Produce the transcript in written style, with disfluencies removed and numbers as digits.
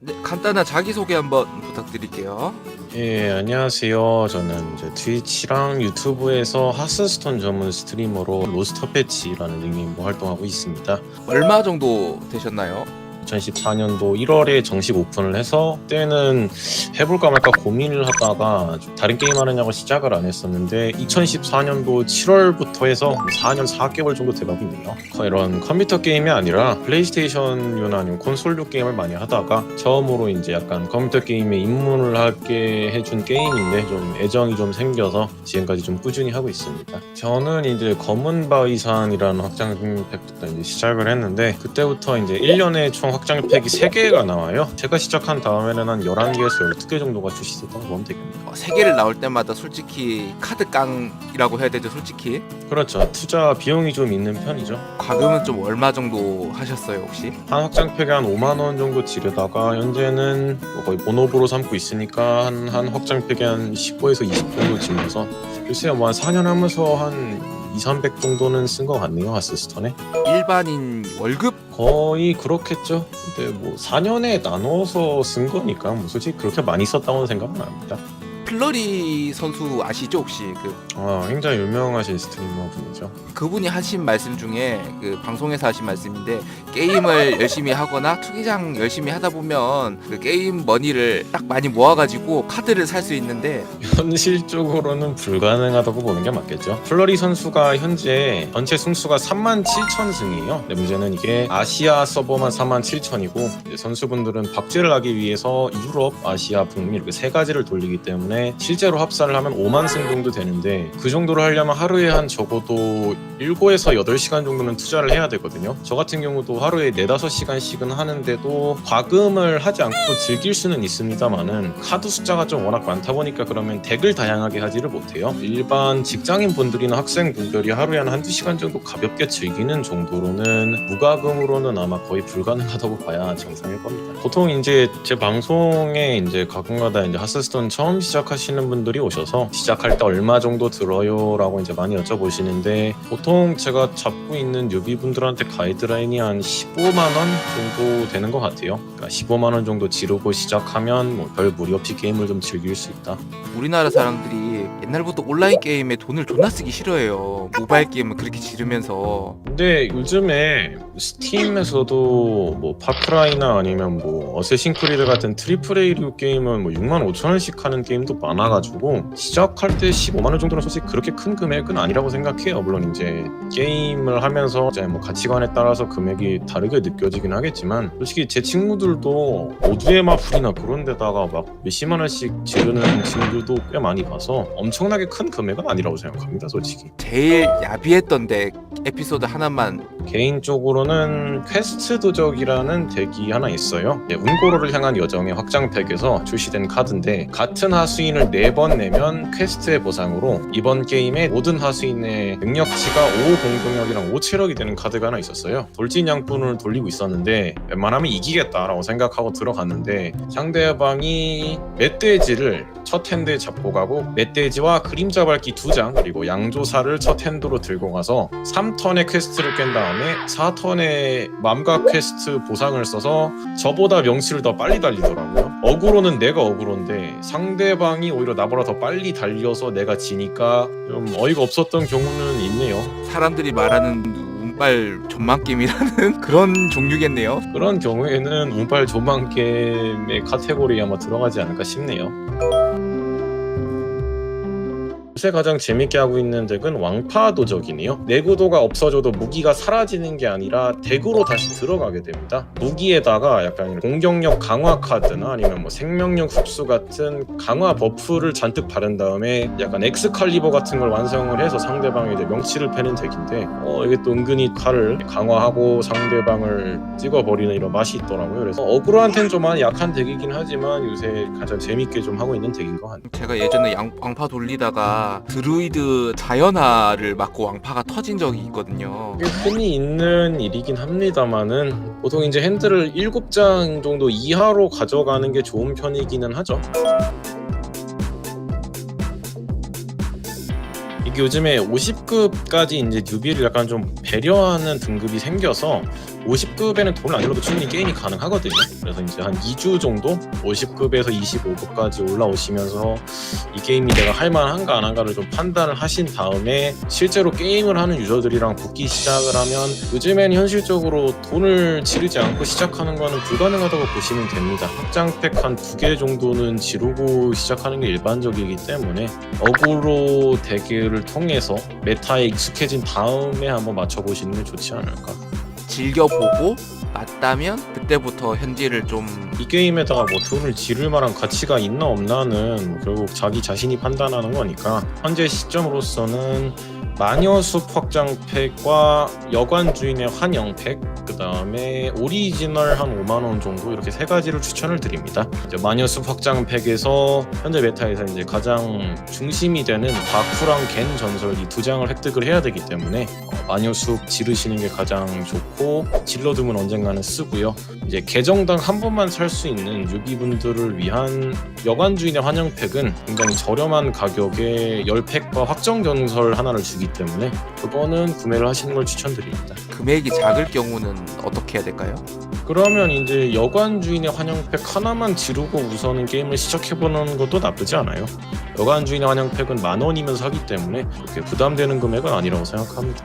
네, 간단한 자기소개 한번 부탁드릴게요. 예, 안녕하세요. 저는 이제 트위치랑 유튜브에서 하스스톤 전문 스트리머로 로스터 패치라는 닉네임으로 활동하고 있습니다. 얼마 정도 되셨나요? 2014년도 1월에 정식 오픈을 해서 그때는 해볼까 말까 고민을 하다가 좀 다른 게임 하느냐고 시작을 안 했었는데 2014년도 7월부터 해서 4년 4개월 정도 돼가고 있네요. 이런 컴퓨터 게임이 아니라 플레이스테이션류나 아니면 콘솔류 게임을 많이 하다가 처음으로 이제 약간 컴퓨터 게임에 입문을 하게 해준 게임인데 좀 애정이 좀 생겨서 지금까지 좀 꾸준히 하고 있습니다. 저는 이제 검은 바위산이라는 확장팩부터 이제 시작을 했는데 그때부터 이제 1년에 총 확장팩이 3개가 나와요. 제가 시작한 다음에는 한 11개에서 12개 정도가 출시됐다고 보면 되겠네요. 세 개를 나올 때마다 솔직히 카드 깡이라고 해야 되죠, 솔직히. 그렇죠. 투자 비용이 좀 있는 편이죠. 과금은 좀 얼마 정도 하셨어요, 혹시? 한 확장팩에 한 5만 원 정도 지르다가 현재는 뭐 거의 본업으로 삼고 있으니까 한 확장팩에 한 15에서 20 정도 지면서 글쎄요, 뭐 한 4년 하면서 한 200~300 정도는 쓴 것 같네요. 하스스톤에. 일반인 월급? 거의 그렇겠죠. 근데 뭐 4년에 나눠서 쓴 거니까 뭐 솔직히 그렇게 많이 썼다고는 생각은 안 합니다. 플러리 선수 아시죠, 혹시? 굉장히 유명하신 스트리머 분이죠. 그분이 하신 말씀 중에 방송에서 하신 말씀인데, 게임을 열심히 하거나 투기장 열심히 하다 보면 그 게임 머니를 딱 많이 모아가지고 카드를 살 수 있는데, 현실적으로는 불가능하다고 보는 게 맞겠죠. 플러리 선수가 현재 전체 승수가 37,000승이에요. 근데 문제는 이게 아시아 서버만 47,000이고 선수분들은 박제를 하기 위해서 유럽, 아시아, 북미 이렇게 세 가지를 돌리기 때문에 실제로 합산을 하면 5만 승 정도 되는데 그 정도를 하려면 하루에 한 적어도 7에서 8시간 정도는 투자를 해야 되거든요. 저 같은 경우도 하루에 4~5시간씩은 하는데도 과금을 하지 않고 즐길 수는 있습니다만은 카드 숫자가 좀 워낙 많다 보니까 그러면 덱을 다양하게 하지를 못해요. 일반 직장인 분들이나 학생분들이 하루에 한 1~2시간 정도 가볍게 즐기는 정도로는 무과금으로는 아마 거의 불가능하다고 봐야 정상일 겁니다. 보통 이제 제 방송에 이제 가끔가다 이제 하스스톤 처음 시작하시는 분들이 오셔서 시작할 때 얼마 정도 들어요? 라고 이제 많이 여쭤보시는데 보통 제가 잡고 있는 뉴비분들한테 가이드라인이 한 15만 원 정도 되는 것 같아요. 그러니까 15만 원 정도 지르고 시작하면 뭐 별 무리 없이 게임을 좀 즐길 수 있다. 우리나라 사람들이 옛날부터 온라인 게임에 돈을 존나 쓰기 싫어해요. 모바일 게임을 그렇게 지르면서. 근데 요즘에 스팀에서도 뭐 파크라이나 아니면 뭐 어쌔신 크리드 같은 트리플 A류 게임은 뭐 65,000원씩 하는 게임도 많아가지고 시작할 때 15만 원 정도는 솔직히 그렇게 큰 금액은 아니라고 생각해요. 물론 이제 게임을 하면서 이제 뭐 가치관에 따라서 금액이 다르게 느껴지긴 하겠지만 솔직히 제 친구들도 오두의 마플이나 그런 데다가 막 몇십만 원씩 지르는 친구들도 꽤 많이 봐서 엄청나게 큰 금액은 아니라고 생각합니다, 솔직히. 제일 야비했던 덱 에피소드 하나만. 개인적으로는 퀘스트 도적이라는 덱이 하나 있어요. 운고로를 향한 여정의 확장팩에서 출시된 카드인데 같은 하수인을 4번 내면 퀘스트의 보상으로 이번 게임의 모든 하수인의 능력치가 5 공격력이랑 5 체력이 되는 카드가 하나 있었어요. 돌진양분을 돌리고 있었는데 웬만하면 이기겠다라고 생각하고 들어갔는데 상대방이 멧돼지를 첫 핸드에 잡고 가고 멧돼지와 그림자 밟기 2장 그리고 양조사를 첫 핸드로 들고 가서 3턴의 퀘스트를 깬 다음에 4턴의 맘각 퀘스트 보상을 써서 저보다 명치를 더 빨리 달리더라고요. 어그로는 내가 어그로인데 상대방이 오히려 나보다 더 빨리 달려서 내가 지니까 좀 어이가 없었던 경우는 있네요. 사람들이 말하는 운빨 존망게임이라는 그런 종류겠네요. 그런 경우에는 운빨 조망게임의 카테고리에 아마 들어가지 않을까 싶네요. 요새 가장 재밌게 하고 있는 덱은 왕파 도적이네요. 내구도가 없어져도 무기가 사라지는 게 아니라 덱으로 다시 들어가게 됩니다. 무기에다가 약간 공격력 강화 카드나 아니면 뭐 생명력 흡수 같은 강화 버프를 잔뜩 바른 다음에 약간 엑스칼리버 같은 걸 완성을 해서 상대방의 이제 명치를 패는 덱인데 이게 또 은근히 칼을 강화하고 상대방을 찍어버리는 이런 맛이 있더라고요. 그래서 어그로한테는 좀 많이 약한 덱이긴 하지만 요새 가장 재밌게 좀 하고 있는 덱인 것 같아요. 제가 예전에 왕파 돌리다가 드루이드 자연화를 맞고 왕파가 터진 적이 있거든요. 이게 흔히 있는 일이긴 합니다만은 보통 이제 핸들을 7장 정도 이하로 가져가는 게 좋은 편이기는 하죠. 이게 요즘에 50급까지 이제 뉴비를 약간 좀 배려하는 등급이 생겨서 50급에는 돈을 안 들어도 충분히 게임이 가능하거든요. 그래서 이제 한 2주 정도 50급에서 25급까지 올라오시면서 이 게임이 내가 할만한가 안 한가를 좀 판단을 하신 다음에 실제로 게임을 하는 유저들이랑 붙기 시작을 하면 요즘엔 현실적으로 돈을 지르지 않고 시작하는 거는 불가능하다고 보시면 됩니다. 확장팩 한 2개 정도는 지르고 시작하는 게 일반적이기 때문에 어그로 대결을 통해서 메타에 익숙해진 다음에 한번 맞춰보시는 게 좋지 않을까. 즐겨보고 맞다면 그때부터 현질을 좀 이 게임에다가 뭐 돈을 지를 만한 가치가 있나 없나는 결국 자기 자신이 판단하는 거니까 현재 시점으로서는 마녀숲 확장팩과 여관 주인의 환영팩, 그 다음에 오리지널 한 5만원 정도 이렇게 세 가지를 추천을 드립니다. 이제 마녀숲 확장팩에서 현재 메타에서 이제 가장 중심이 되는 바쿠랑 겐 전설 이 2장을 획득을 해야 되기 때문에 마녀숲 지르시는 게 가장 좋고 질러두면 언젠가는 쓰고요. 이제 계정당 한 번만 살 수 있는 유비분들을 위한 여관 주인의 환영팩은 굉장히 저렴한 가격에 10팩과 확정 전설 하나를 주기 때문에 그거는 구매를 하시는 걸 추천드립니다. 금액이 작을 경우는 어떻게 해야 될까요? 그러면 이제 여관 주인의 환영팩 하나만 지르고 우선은 게임을 시작해보는 것도 나쁘지 않아요. 여관 주인의 환영팩은 10,000원이면 사기 때문에 그렇게 부담되는 금액은 아니라고 생각합니다.